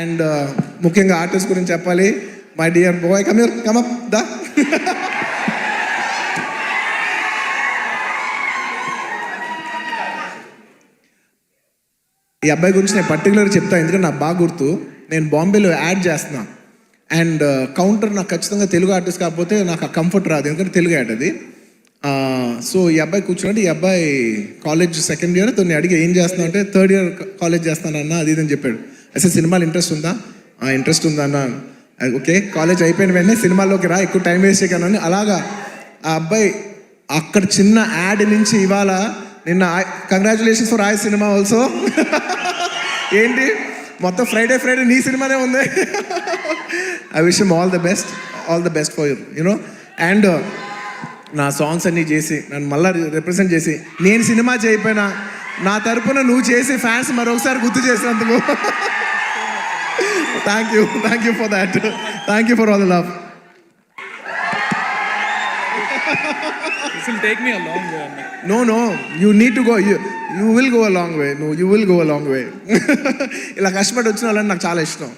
And ముఖ్యంగా artist గురించి చెప్పాలి. My dear boy, come here, come up, దా. ఈ అబ్బాయి గురించి నేను పర్టికులర్గా చెప్తాను, ఎందుకంటే నాకు బాగా గుర్తు. నేను బాంబేలో యాడ్ చేస్తున్నా అండ్ కౌంటర్ నాకు ఖచ్చితంగా తెలుగు ఆర్టిస్ట్ కాకపోతే నాకు ఆ కంఫర్ట్ రాదు, ఎందుకంటే తెలుగు యాడ్ అది. సో ఈ అబ్బాయి కూర్చున్నట్టు, ఈ అబ్బాయి కాలేజ్ సెకండ్ ఇయర్, తను అడిగి ఏం చేస్తున్నా అంటే థర్డ్ ఇయర్ కాలేజ్ చేస్తానన్న అది ఇది అని చెప్పాడు. అసలు సినిమాలు ఇంట్రెస్ట్ ఉందా? ఇంట్రెస్ట్ ఉందా అన్న. ఓకే, కాలేజ్ అయిపోయిన వెంటనే సినిమాల్లోకి రా, ఎక్కువ టైం వేస్ట్ చేయకనని. అలాగా ఆ అబ్బాయి అక్కడ చిన్న యాడ్ నుంచి ఇవాళ నిన్న కంగ్రాచులేషన్స్ ఫర్ ఆయ్ సినిమా ఆల్సో. ఏంటి మొత్తం ఫ్రైడే నీ సినిమానే ఉంది. I wish him all the best for you know. And నా సాంగ్స్ అన్నీ చేసి నన్ను మళ్ళీ రిప్రజెంట్ చేసి, నేను సినిమా చేయకపోయినా నా తరపున నువ్వు చేసి ఫ్యాన్స్ మరొకసారి గుర్తు చేసినందుకు thank you for that. Thank you for all the love. This will take me a long way. No, you need to go. You will go a long way. No, you will go a long way. ఇలా కష్టపడి వచ్చిన వాళ్ళని నాకు చాలా ఇష్టం.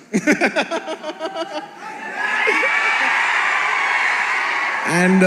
And